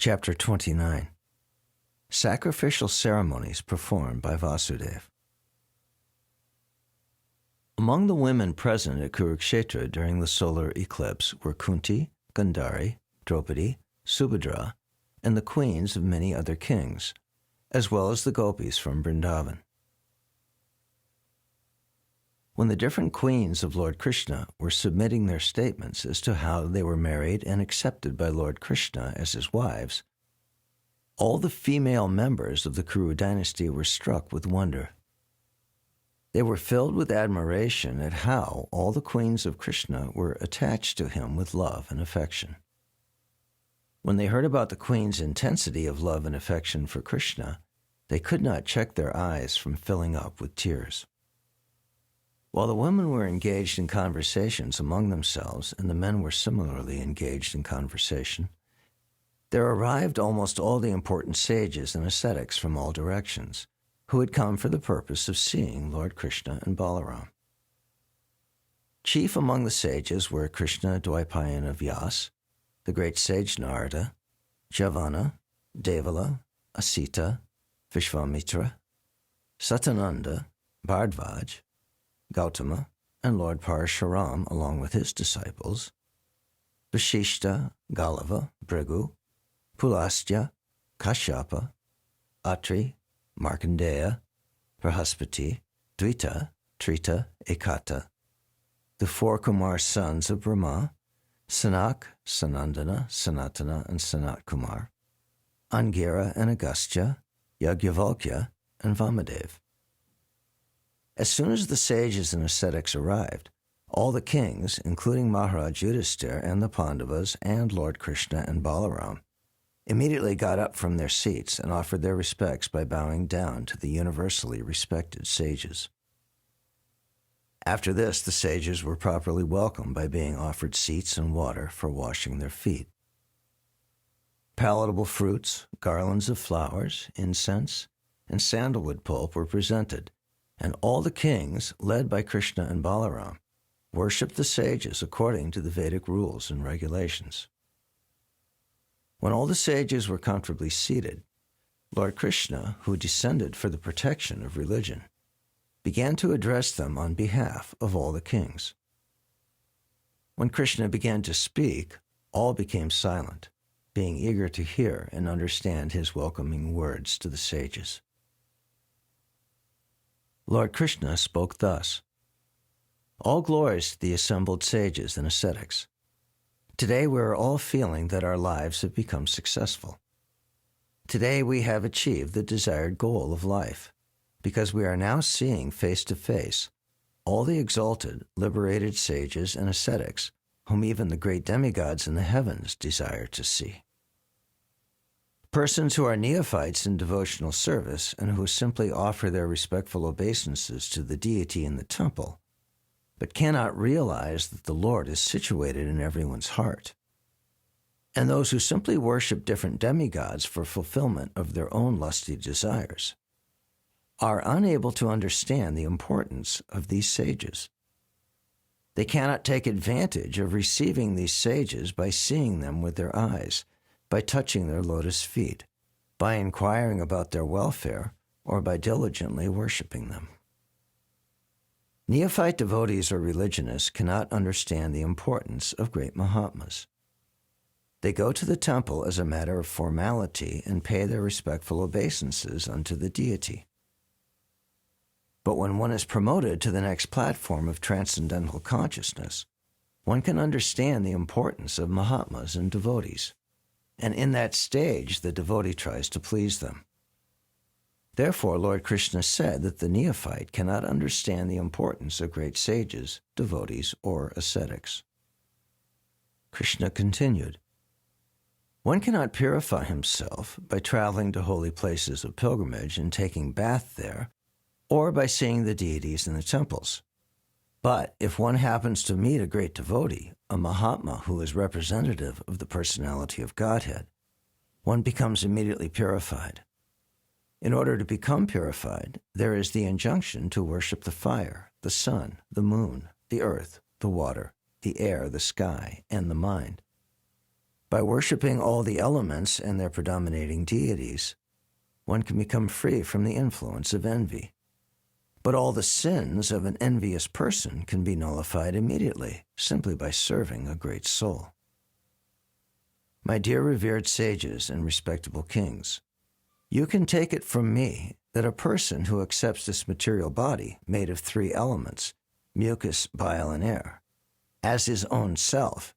Chapter 29. Sacrificial Ceremonies performed by Vasudeva. Among the women present at Kurukshetra during the solar eclipse were Kunti, Gandhari, Draupadi, Subhadra, and the queens of many other kings, as well as the gopis from Vrindavan. When the different queens of Lord Krishna were submitting their statements as to how they were married and accepted by Lord Krishna as his wives, all the female members of the Kuru dynasty were struck with wonder. They were filled with admiration at how all the queens of Krishna were attached to him with love and affection. When they heard about the queens' intensity of love and affection for Krishna, they could not check their eyes from filling up with tears. While the women were engaged in conversations among themselves and the men were similarly engaged in conversation, there arrived almost all the important sages and ascetics from all directions, who had come for the purpose of seeing Lord Krishna and Balaram. Chief among the sages were Krishna Dwaipayana Vyas, the great sage Narada, Javana, Devala, Asita, Vishvamitra, Satananda, Bhardvaj, Gautama, and Lord Parashuram along with his disciples, Vashishta, Galava, Bhrigu, Pulastya, Kashyapa, Atri, Markandeya, Brahaspati, Dvita, Trita, Ekata, the four Kumar sons of Brahma, Sanak, Sanandana, Sanatana, and Sanat Kumar, Angira and Agastya, Yagyavalkya, and Vamadev. As soon as the sages and ascetics arrived, all the kings, including Maharaj Yudhisthira and the Pandavas and Lord Krishna and Balaram, immediately got up from their seats and offered their respects by bowing down to the universally respected sages. After this, the sages were properly welcomed by being offered seats and water for washing their feet. Palatable fruits, garlands of flowers, incense, and sandalwood pulp were presented, and all the kings, led by Krishna and Balaram, worshipped the sages according to the Vedic rules and regulations. When all the sages were comfortably seated, Lord Krishna, who descended for the protection of religion, began to address them on behalf of all the kings. When Krishna began to speak, all became silent, being eager to hear and understand his welcoming words to the sages. Lord Krishna spoke thus: "All glories to the assembled sages and ascetics. Today we are all feeling that our lives have become successful. Today we have achieved the desired goal of life, because we are now seeing face to face all the exalted, liberated sages and ascetics whom even the great demigods in the heavens desire to see. Persons who are neophytes in devotional service and who simply offer their respectful obeisances to the deity in the temple, but cannot realize that the Lord is situated in everyone's heart. And those who simply worship different demigods for fulfillment of their own lusty desires are unable to understand the importance of these sages. They cannot take advantage of receiving these sages by seeing them with their eyes, by touching their lotus feet, by inquiring about their welfare, or by diligently worshiping them. Neophyte devotees or religionists cannot understand the importance of great Mahatmas. They go to the temple as a matter of formality and pay their respectful obeisances unto the deity. But when one is promoted to the next platform of transcendental consciousness, one can understand the importance of Mahatmas and devotees, and in that stage the devotee tries to please them. Therefore, Lord Krishna said that the neophyte cannot understand the importance of great sages, devotees, or ascetics. Krishna continued, "One cannot purify himself by traveling to holy places of pilgrimage and taking bath there, or by seeing the deities in the temples. But if one happens to meet a great devotee, a Mahatma who is representative of the personality of Godhead, one becomes immediately purified. In order to become purified, there is the injunction to worship the fire, the sun, the moon, the earth, the water, the air, the sky, and the mind. By worshiping all the elements and their predominating deities, one can become free from the influence of envy. But all the sins of an envious person can be nullified immediately, simply by serving a great soul. My dear revered sages and respectable kings, you can take it from me that a person who accepts this material body made of 3 elements, mucus, bile, and air, as his own self,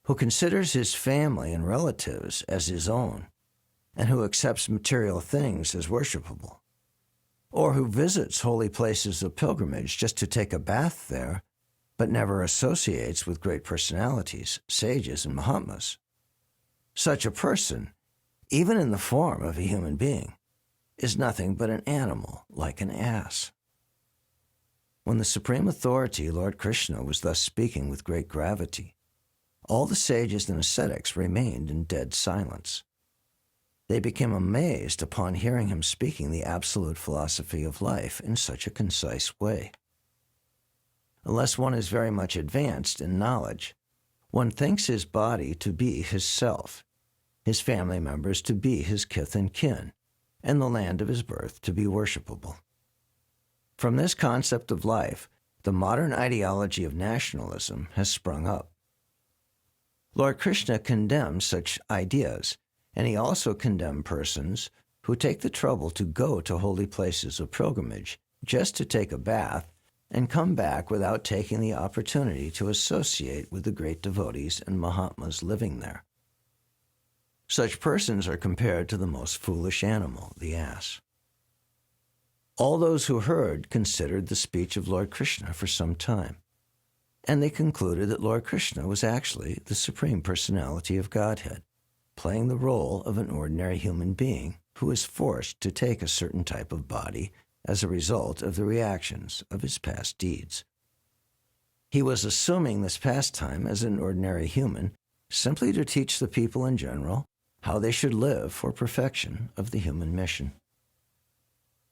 who considers his family and relatives as his own, and who accepts material things as worshipable, or who visits holy places of pilgrimage just to take a bath there, but never associates with great personalities, sages, and Mahatmas. Such a person, even in the form of a human being, is nothing but an animal, like an ass. When the Supreme Authority, Lord Krishna, was thus speaking with great gravity, all the sages and ascetics remained in dead silence. They became amazed upon hearing him speaking the absolute philosophy of life in such a concise way. Unless one is very much advanced in knowledge, one thinks his body to be his self, his family members to be his kith and kin, and the land of his birth to be worshipable. From this concept of life, the modern ideology of nationalism has sprung up. Lord Krishna condemns such ideas, and he also condemned persons who take the trouble to go to holy places of pilgrimage just to take a bath and come back without taking the opportunity to associate with the great devotees and Mahatmas living there. Such persons are compared to the most foolish animal, the ass. All those who heard considered the speech of Lord Krishna for some time, and they concluded that Lord Krishna was actually the Supreme Personality of Godhead, playing the role of an ordinary human being who is forced to take a certain type of body as a result of the reactions of his past deeds. He was assuming this pastime as an ordinary human simply to teach the people in general how they should live for perfection of the human mission.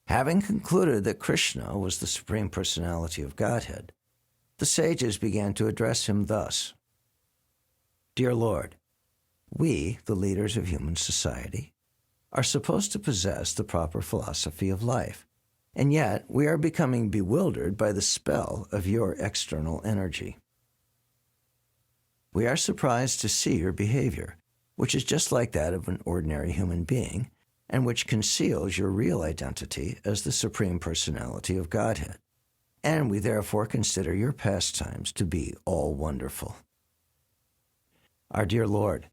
Having concluded that Krishna was the Supreme Personality of Godhead, the sages began to address him thus: Dear Lord, we, the leaders of human society, are supposed to possess the proper philosophy of life, and yet we are becoming bewildered by the spell of your external energy. We are surprised to see your behavior, which is just like that of an ordinary human being, and which conceals your real identity as the Supreme Personality of Godhead, and we therefore consider your pastimes to be all wonderful. Our dear Lord,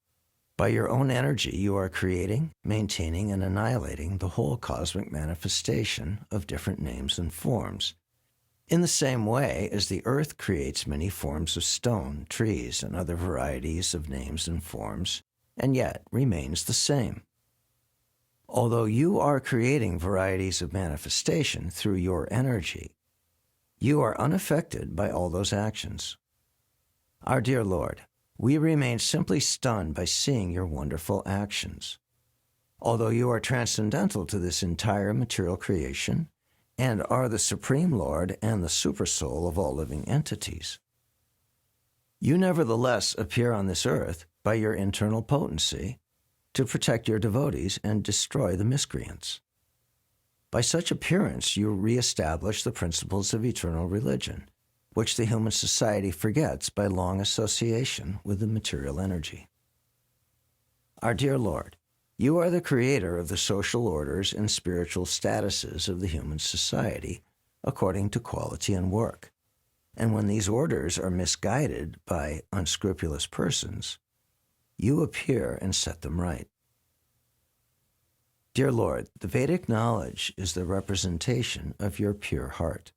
by your own energy you are creating, maintaining, and annihilating the whole cosmic manifestation of different names and forms, in the same way as the earth creates many forms of stone, trees, and other varieties of names and forms, and yet remains the same. Although you are creating varieties of manifestation through your energy, you are unaffected by all those actions. Our dear Lord, we remain simply stunned by seeing your wonderful actions. Although you are transcendental to this entire material creation and are the Supreme Lord and the Supersoul of all living entities, you nevertheless appear on this earth by your internal potency to protect your devotees and destroy the miscreants. By such appearance, you reestablish the principles of eternal religion, which the human society forgets by long association with the material energy. Our dear Lord, you are the creator of the social orders and spiritual statuses of the human society according to quality and work. And when these orders are misguided by unscrupulous persons, you appear and set them right. Dear Lord, the Vedic knowledge is the representation of your pure heart.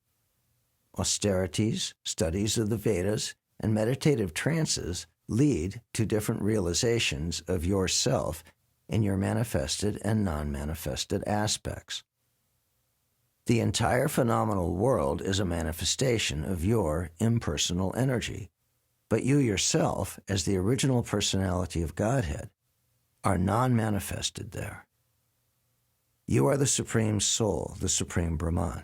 Austerities, studies of the Vedas, and meditative trances lead to different realizations of yourself in your manifested and non-manifested aspects. The entire phenomenal world is a manifestation of your impersonal energy, but you yourself, as the original personality of Godhead, are non-manifested there. You are the Supreme Soul, the Supreme Brahman.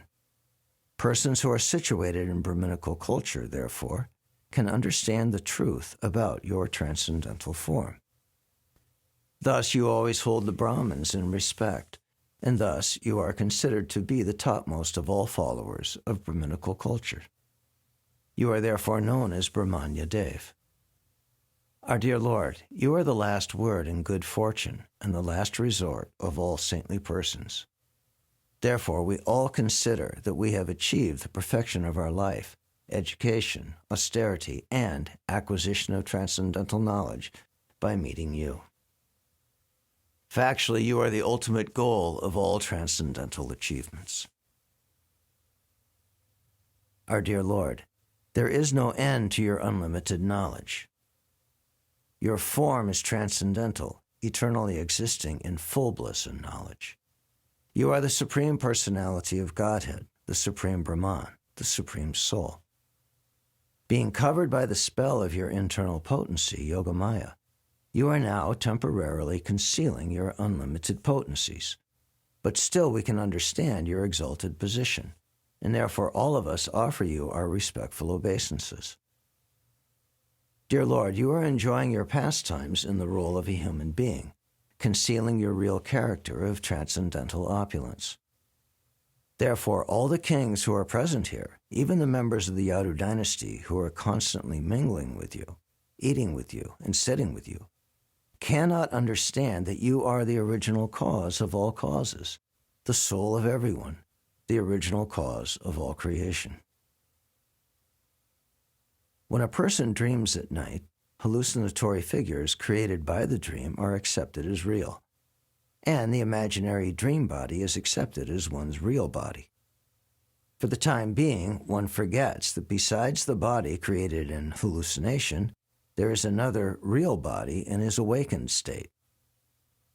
Persons who are situated in Brahminical culture, therefore, can understand the truth about your transcendental form, Thus you always hold the Brahmins in respect, and thus you are considered to be the topmost of all followers of Brahminical culture. You are therefore known as Brahmanya Dev. Our dear Lord, you are the last word in good fortune and the last resort of all saintly persons. Therefore, we all consider that we have achieved the perfection of our life, education, austerity, and acquisition of transcendental knowledge by meeting you. Factually, you are the ultimate goal of all transcendental achievements. Our dear Lord, there is no end to your unlimited knowledge. Your form is transcendental, eternally existing in full bliss and knowledge. You are the Supreme Personality of Godhead, the Supreme Brahman, the Supreme Soul. Being covered by the spell of your internal potency, Yogamaya, you are now temporarily concealing your unlimited potencies. But still we can understand your exalted position, and therefore all of us offer you our respectful obeisances. Dear Lord, you are enjoying your pastimes in the role of a human being, concealing your real character of transcendental opulence. Therefore, all the kings who are present here, even the members of the Yadu dynasty who are constantly mingling with you, eating with you, and sitting with you, cannot understand that you are the original cause of all causes, the soul of everyone, the original cause of all creation. When a person dreams at night, hallucinatory figures created by the dream are accepted as real, and the imaginary dream body is accepted as one's real body. For the time being, one forgets that besides the body created in hallucination, there is another real body in his awakened state.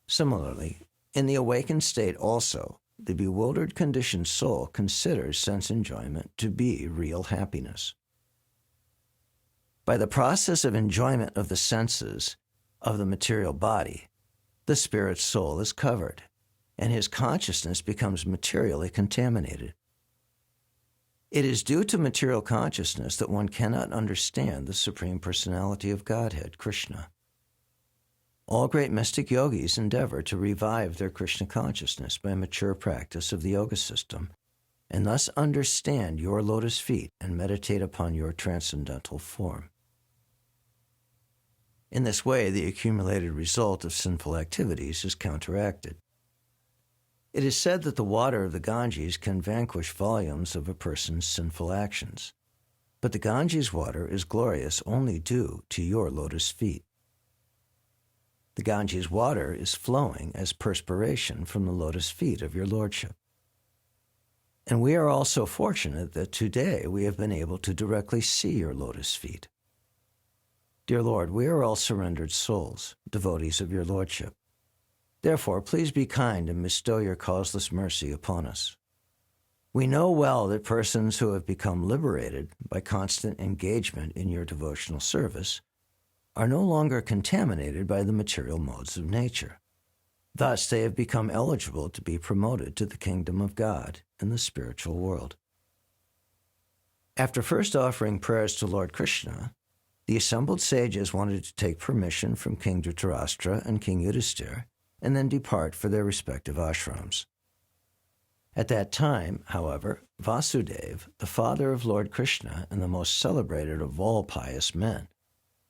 Similarly, in the awakened state also, the bewildered conditioned soul considers sense enjoyment to be real happiness. By the process of enjoyment of the senses of the material body, the spirit's soul is covered, and his consciousness becomes materially contaminated. It is due to material consciousness that one cannot understand the Supreme Personality of Godhead, Krishna. All great mystic yogis endeavor to revive their Krishna consciousness by mature practice of the yoga system, and thus understand your lotus feet and meditate upon your transcendental form. In this way, the accumulated result of sinful activities is counteracted. It is said that the water of the Ganges can vanquish volumes of a person's sinful actions, but the Ganges water is glorious only due to your lotus feet. The Ganges water is flowing as perspiration from the lotus feet of your Lordship. And we are also fortunate that today we have been able to directly see your lotus feet. Dear Lord, we are all surrendered souls, devotees of your Lordship. Therefore, please be kind and bestow your causeless mercy upon us. We know well that persons who have become liberated by constant engagement in your devotional service are no longer contaminated by the material modes of nature. Thus, they have become eligible to be promoted to the kingdom of God in the spiritual world. After first offering prayers to Lord Krishna, the assembled sages wanted to take permission from King Dhritarashtra and King Yudhisthira and then depart for their respective ashrams. At that time, however, Vasudeva, the father of Lord Krishna and the most celebrated of all pious men,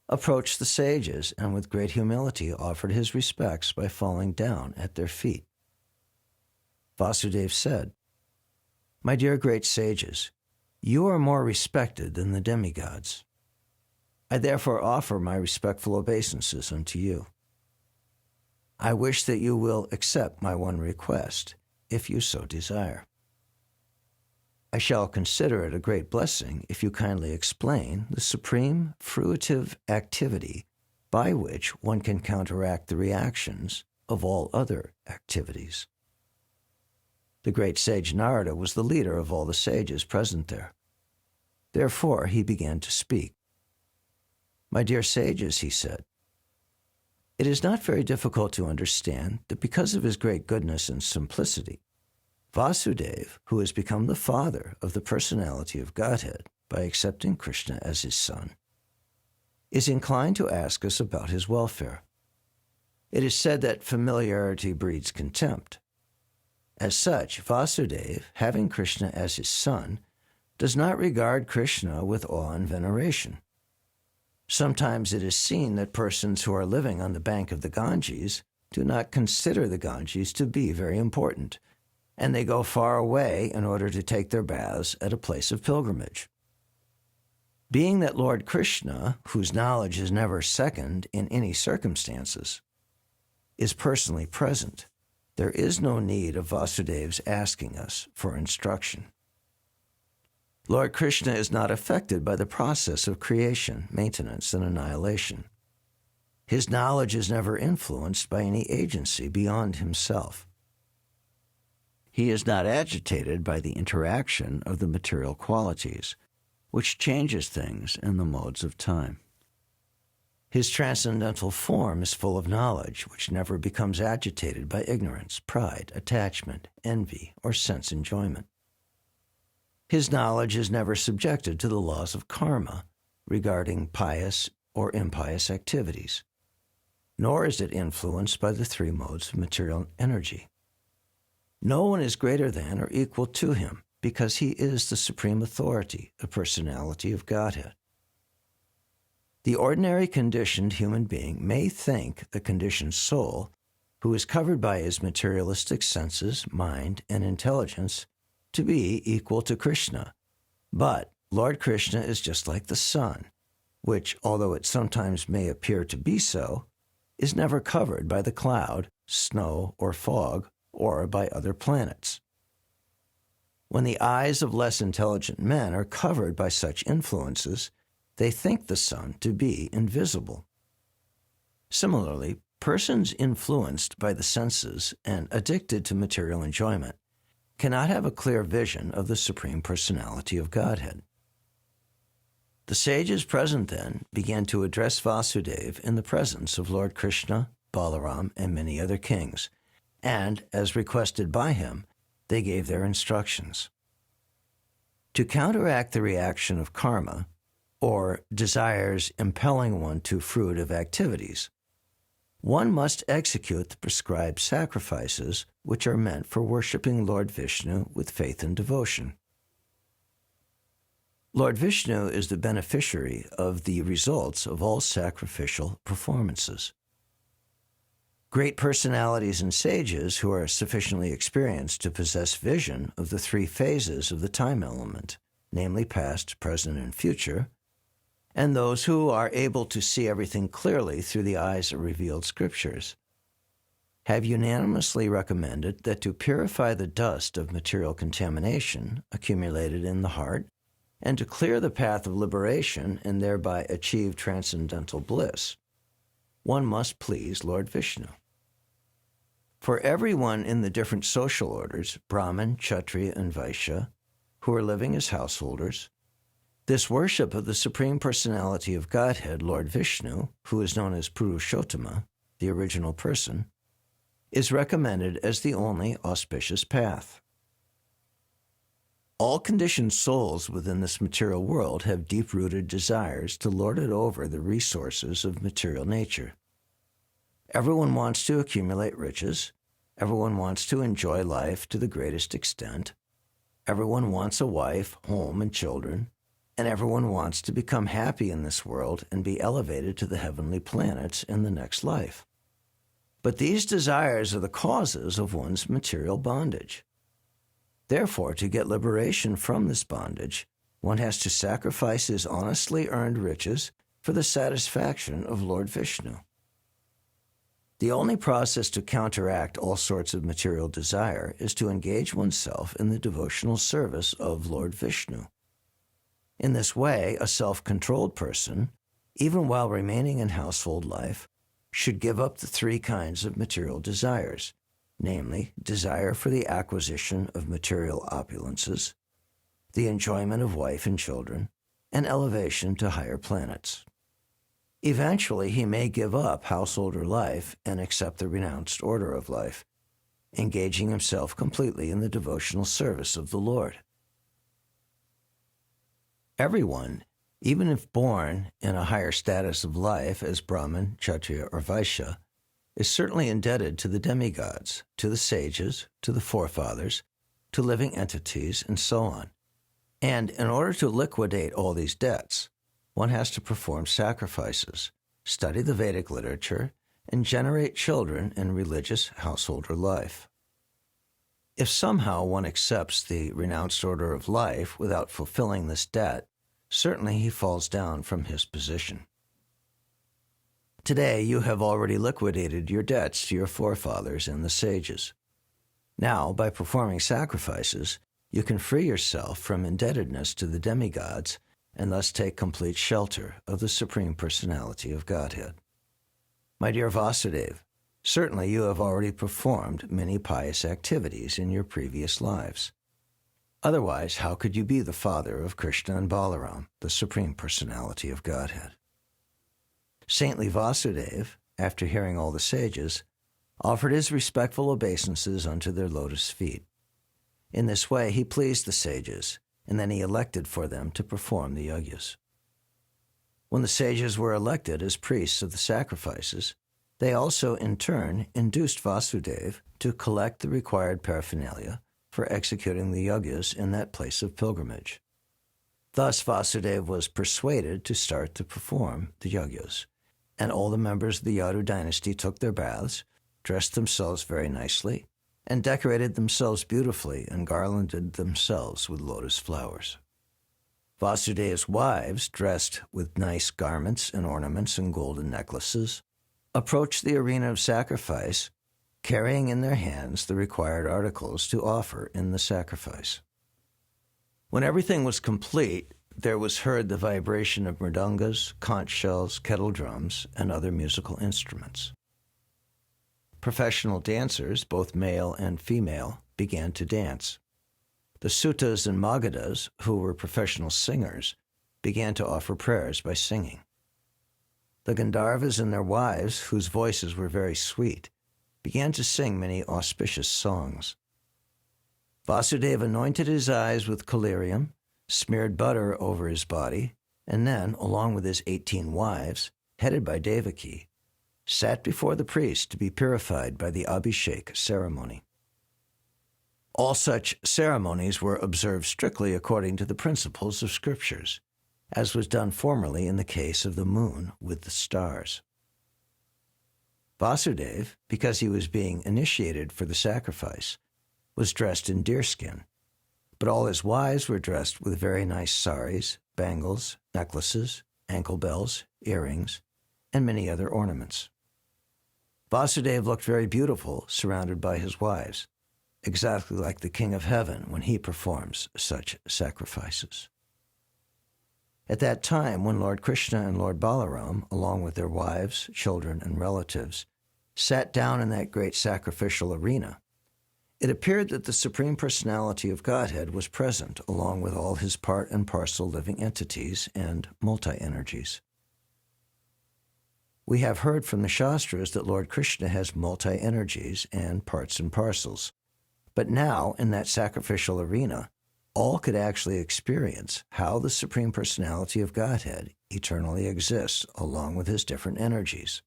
approached the sages and with great humility offered his respects by falling down at their feet. Vasudeva said, "My dear great sages, you are more respected than the demigods. I therefore offer my respectful obeisances unto you. I wish that you will accept my one request, if you so desire. I shall consider it a great blessing if you kindly explain the supreme fruitive activity by which one can counteract the reactions of all other activities." The great sage Narada was the leader of all the sages present there. Therefore he began to speak. "My dear sages," he said, "it is not very difficult to understand that because of his great goodness and simplicity, Vasudeva, who has become the father of the personality of Godhead by accepting Krishna as his son, is inclined to ask us about his welfare. It is said that familiarity breeds contempt. As such, Vasudeva, having Krishna as his son, does not regard Krishna with awe and veneration. Sometimes it is seen that persons who are living on the bank of the Ganges do not consider the Ganges to be very important, and they go far away in order to take their baths at a place of pilgrimage. Being that Lord Krishna, whose knowledge is never second in any circumstances, is personally present, there is no need of Vasudeva's asking us for instruction. Lord Krishna is not affected by the process of creation, maintenance, and annihilation. His knowledge is never influenced by any agency beyond himself. He is not agitated by the interaction of the material qualities, which changes things in the modes of time. His transcendental form is full of knowledge, which never becomes agitated by ignorance, pride, attachment, envy, or sense enjoyment. His knowledge is never subjected to the laws of karma regarding pious or impious activities, nor is it influenced by the three modes of material energy. No one is greater than or equal to him because he is the supreme authority, the personality of Godhead. The ordinary conditioned human being may think the conditioned soul, who is covered by his materialistic senses, mind, and intelligence, to be equal to Krishna. But Lord Krishna is just like the sun, which, although it sometimes may appear to be so, is never covered by the cloud, snow, or fog, or by other planets. When the eyes of less intelligent men are covered by such influences, they think the sun to be invisible. Similarly, persons influenced by the senses and addicted to material enjoyment cannot have a clear vision of the Supreme Personality of Godhead. The sages present then began to address Vasudeva in the presence of Lord Krishna, Balaram, and many other kings, and, as requested by him, they gave their instructions. To counteract the reaction of karma, or desires impelling one to fruitive activities, one must execute the prescribed sacrifices which are meant for worshiping Lord Vishnu with faith and devotion. Lord Vishnu is the beneficiary of the results of all sacrificial performances. Great personalities and sages who are sufficiently experienced to possess vision of the three phases of the time element, namely past, present, and future, and those who are able to see everything clearly through the eyes of revealed scriptures, have unanimously recommended that to purify the dust of material contamination accumulated in the heart, and to clear the path of liberation and thereby achieve transcendental bliss, one must please Lord Vishnu. For everyone in the different social orders, Brahmin, Kshatriya, and Vaishya, who are living as householders, this worship of the Supreme Personality of Godhead, Lord Vishnu, who is known as Purushottama, the original person, is recommended as the only auspicious path. All conditioned souls within this material world have deep-rooted desires to lord it over the resources of material nature. Everyone wants to accumulate riches. Everyone wants to enjoy life to the greatest extent. Everyone wants a wife, home, and children. And everyone wants to become happy in this world and be elevated to the heavenly planets in the next life. But these desires are the causes of one's material bondage. Therefore, to get liberation from this bondage, one has to sacrifice his honestly earned riches for the satisfaction of Lord Vishnu. The only process to counteract all sorts of material desire is to engage oneself in the devotional service of Lord Vishnu. In this way, a self-controlled person, even while remaining in household life, should give up the three kinds of material desires, namely, desire for the acquisition of material opulences, the enjoyment of wife and children, and elevation to higher planets. Eventually, he may give up householder life and accept the renounced order of life, engaging himself completely in the devotional service of the Lord. Everyone, even if born in a higher status of life as Brahmin, Kshatriya, or Vaishya, is certainly indebted to the demigods, to the sages, to the forefathers, to living entities, and so on. And in order to liquidate all these debts, one has to perform sacrifices, study the Vedic literature, and generate children in religious householder life. If somehow one accepts the renounced order of life without fulfilling this debt, certainly he falls down from his position. Today, you have already liquidated your debts to your forefathers and the sages. Now, by performing sacrifices, you can free yourself from indebtedness to the demigods and thus take complete shelter of the Supreme Personality of Godhead. My dear Vasudeva, certainly you have already performed many pious activities in your previous lives. Otherwise, how could you be the father of Krishna and Balaram, the Supreme Personality of Godhead? Saintly Vasudeva, after hearing all the sages, offered his respectful obeisances unto their lotus feet. In this way, he pleased the sages, and then he elected for them to perform the yagyas. When the sages were elected as priests of the sacrifices, they also, in turn, induced Vasudeva to collect the required paraphernalia for executing the yagyas in that place of pilgrimage. Thus, Vasudeva was persuaded to start to perform the yagyas, and all the members of the Yadu dynasty took their baths, dressed themselves very nicely, and decorated themselves beautifully and garlanded themselves with lotus flowers. Vasudeva's wives, dressed with nice garments and ornaments and golden necklaces, approached the arena of sacrifice, carrying in their hands the required articles to offer in the sacrifice. When everything was complete, there was heard the vibration of mridangas, conch shells, kettle drums, and other musical instruments. Professional dancers, both male and female, began to dance. The Suttas and Magadhas, who were professional singers, began to offer prayers by singing. The Gandharvas and their wives, whose voices were very sweet, began to sing many auspicious songs. Vasudeva anointed his eyes with collyrium, smeared butter over his body, and then, along with his 18 wives, headed by Devaki, sat before the priest to be purified by the Abhishek ceremony. All such ceremonies were observed strictly according to the principles of scriptures, as was done formerly in the case of the moon with the stars. Vasudeva, because he was being initiated for the sacrifice, was dressed in deerskin, but all his wives were dressed with very nice saris, bangles, necklaces, ankle bells, earrings, and many other ornaments. Vasudeva looked very beautiful, surrounded by his wives, exactly like the King of Heaven when he performs such sacrifices. At that time, when Lord Krishna and Lord Balaram, along with their wives, children, and relatives, sat down in that great sacrificial arena, it appeared that the Supreme Personality of Godhead was present along with all his part and parcel living entities and multi-energies. We have heard from the Shastras that Lord Krishna has multi-energies and parts and parcels, but now, in that sacrificial arena, all could actually experience how the Supreme Personality of Godhead eternally exists along with his different energies.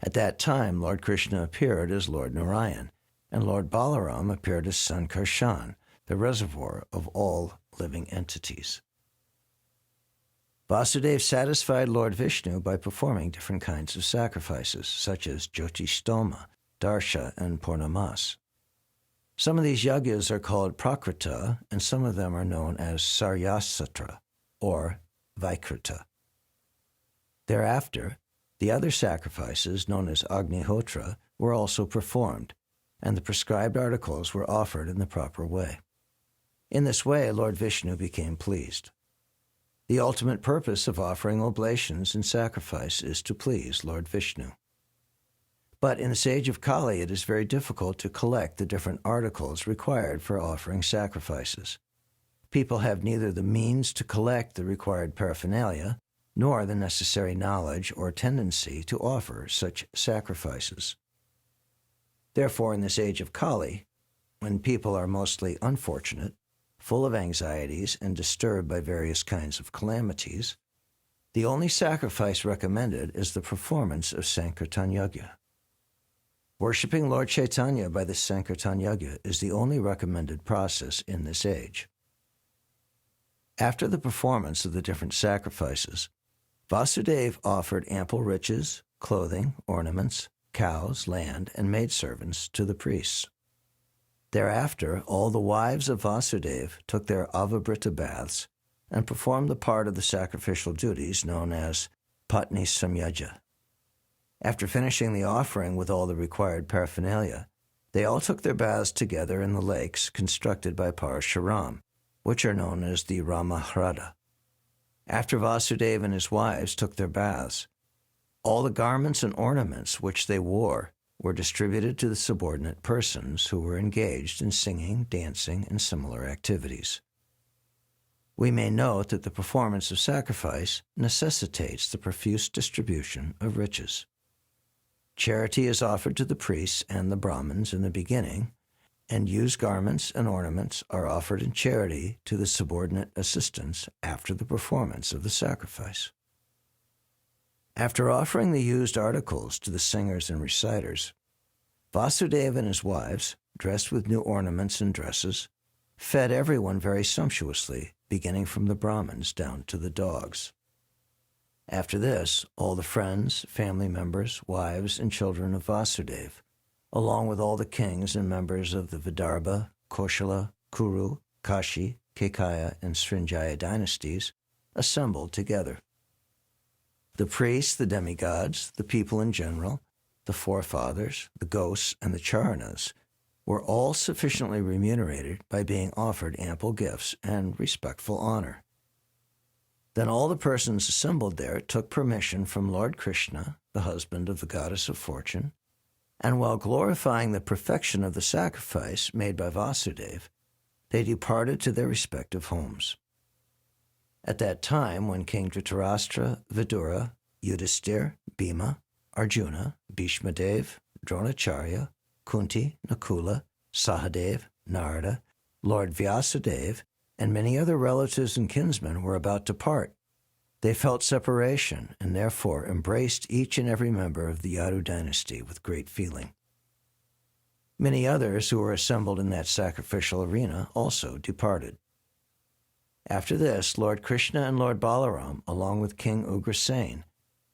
At that time, Lord Krishna appeared as Lord Narayan, and Lord Balaram appeared as Sankarshan, the reservoir of all living entities. Vasudeva satisfied Lord Vishnu by performing different kinds of sacrifices, such as Jyotishtoma, Darsha, and Purnamas. Some of these yagyas are called Prakrita, and some of them are known as Saryasatra, or Vaikrita. Thereafter, the other sacrifices, known as Agnihotra, were also performed, and the prescribed articles were offered in the proper way. In this way, Lord Vishnu became pleased. The ultimate purpose of offering oblations and sacrifice is to please Lord Vishnu. But in this age of Kali, it is very difficult to collect the different articles required for offering sacrifices. People have neither the means to collect the required paraphernalia, nor the necessary knowledge or tendency to offer such sacrifices. Therefore, in this age of Kali, when people are mostly unfortunate, full of anxieties, and disturbed by various kinds of calamities, the only sacrifice recommended is the performance of Sankirtan Yajna, Worshipping Lord Chaitanya by the Sankirtan Yajna is the only recommended process in this age. After the performance of the different sacrifices, Vasudeva offered ample riches, clothing, ornaments, cows, land, and maidservants to the priests. Thereafter, all the wives of Vasudeva took their avabrita baths and performed the part of the sacrificial duties known as Patni Samyaja. After finishing the offering with all the required paraphernalia, they all took their baths together in the lakes constructed by Parashuram, which are known as the Ramahrada. After Vasudeva and his wives took their baths, all the garments and ornaments which they wore were distributed to the subordinate persons who were engaged in singing, dancing, and similar activities. We may note that the performance of sacrifice necessitates the profuse distribution of riches. Charity is offered to the priests and the Brahmins in the beginning, and used garments and ornaments are offered in charity to the subordinate assistants after the performance of the sacrifice. After offering the used articles to the singers and reciters, Vasudeva and his wives, dressed with new ornaments and dresses, fed everyone very sumptuously, beginning from the Brahmins down to the dogs. After this, all the friends, family members, wives, and children of Vasudeva, along with all the kings and members of the Vidarbha, Koshala, Kuru, Kashi, Kekaya, and Srinjaya dynasties, assembled together. The priests, the demigods, the people in general, the forefathers, the ghosts, and the charanas were all sufficiently remunerated by being offered ample gifts and respectful honor. Then all the persons assembled there took permission from Lord Krishna, the husband of the goddess of fortune, and while glorifying the perfection of the sacrifice made by Vasudeva, they departed to their respective homes. At that time, when King Dhritarashtra, Vidura, Yudhisthira, Bhima, Arjuna, Bhishmadev, Dronacharya, Kunti, Nakula, Sahadev, Narada, Lord Vyasadeva, and many other relatives and kinsmen were about to part, they felt separation and therefore embraced each and every member of the Yadu dynasty with great feeling. Many others who were assembled in that sacrificial arena also departed. After this, Lord Krishna and Lord Balaram, along with King Ugrasen,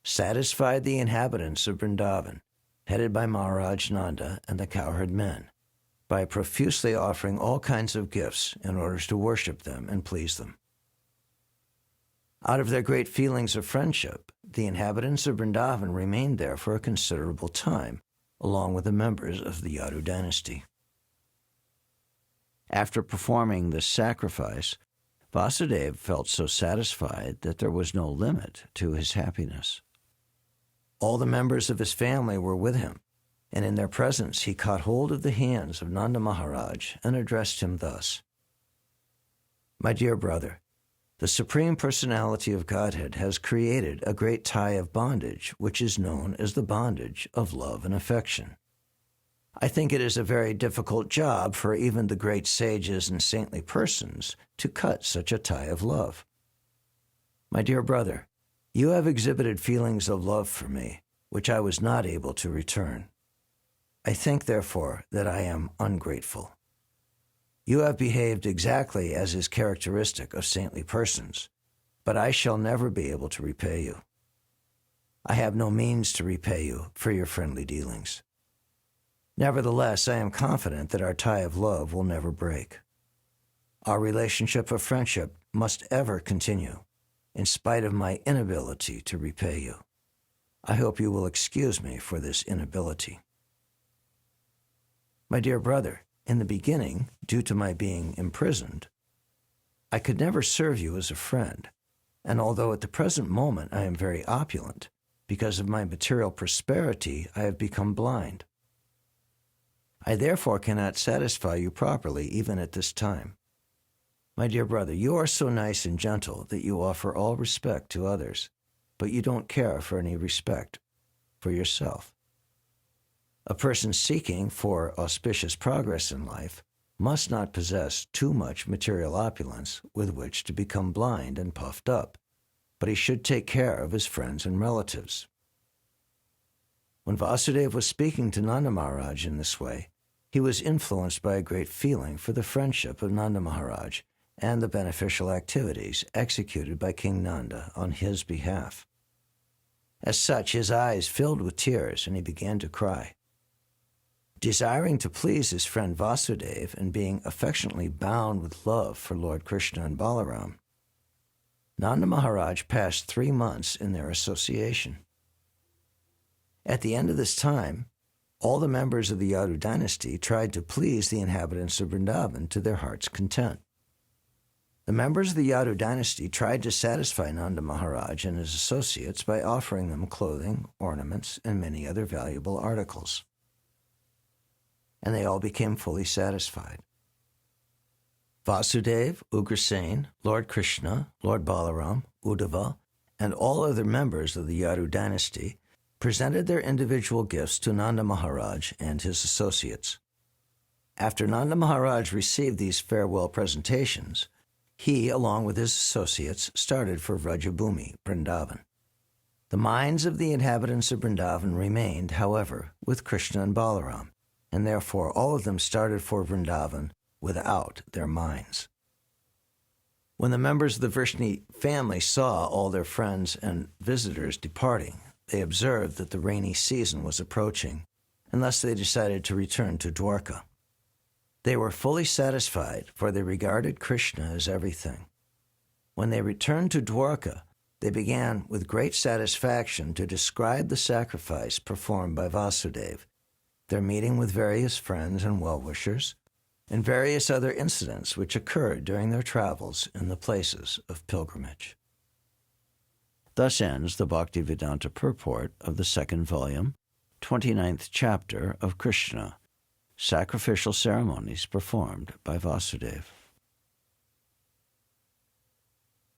satisfied the inhabitants of Vrindavan, headed by Maharaj Nanda and the cowherd men, by profusely offering all kinds of gifts in order to worship them and please them. Out of their great feelings of friendship, the inhabitants of Vrindavan remained there for a considerable time, along with the members of the Yadu dynasty. After performing this sacrifice, Vasudeva felt so satisfied that there was no limit to his happiness. All the members of his family were with him, and in their presence he caught hold of the hands of Nanda Maharaj and addressed him thus: "My dear brother, the Supreme Personality of Godhead has created a great tie of bondage which is known as the bondage of love and affection. I think it is a very difficult job for even the great sages and saintly persons to cut such a tie of love. My dear brother, you have exhibited feelings of love for me, which I was not able to return. I think, therefore, that I am ungrateful. You have behaved exactly as is characteristic of saintly persons, but I shall never be able to repay you. I have no means to repay you for your friendly dealings. Nevertheless, I am confident that our tie of love will never break. Our relationship of friendship must ever continue, in spite of my inability to repay you. I hope you will excuse me for this inability. My dear brother, in the beginning, due to my being imprisoned, I could never serve you as a friend, and although at the present moment I am very opulent, because of my material prosperity I have become blind. I therefore cannot satisfy you properly even at this time. My dear brother, you are so nice and gentle that you offer all respect to others, but you don't care for any respect for yourself. A person seeking for auspicious progress in life must not possess too much material opulence with which to become blind and puffed up, but he should take care of his friends and relatives. When Vasudeva was speaking to Nanda Maharaj in this way, he was influenced by a great feeling for the friendship of Nanda Maharaj and the beneficial activities executed by King Nanda on his behalf. As such, his eyes filled with tears and he began to cry. Desiring to please his friend Vasudeva and being affectionately bound with love for Lord Krishna and Balaram, Nanda Maharaj passed 3 months in their association. At the end of this time, all the members of the Yadu dynasty tried to please the inhabitants of Vrindavan to their heart's content. The members of the Yadu dynasty tried to satisfy Nanda Maharaj and his associates by offering them clothing, ornaments, and many other valuable articles. And they all became fully satisfied. Vasudeva, Ugrasen, Lord Krishna, Lord Balaram, Uddhava, and all other members of the Yadu dynasty presented their individual gifts to Nanda Maharaj and his associates. After Nanda Maharaj received these farewell presentations, he, along with his associates, started for Vrajabhumi, Vrindavan. The minds of the inhabitants of Vrindavan remained, however, with Krishna and Balaram, and therefore all of them started for Vrindavan without their minds. When the members of the Vrishni family saw all their friends and visitors departing, they observed that the rainy season was approaching, and thus they decided to return to Dwarka. They were fully satisfied, for they regarded Krishna as everything. When they returned to Dwarka, they began with great satisfaction to describe the sacrifice performed by Vasudeva, their meeting with various friends and well-wishers, and various other incidents which occurred during their travels in the places of pilgrimage. Thus ends the Bhaktivedanta purport of the 2nd volume, 29th chapter of Krishna, Sacrificial Ceremonies performed by Vasudeva.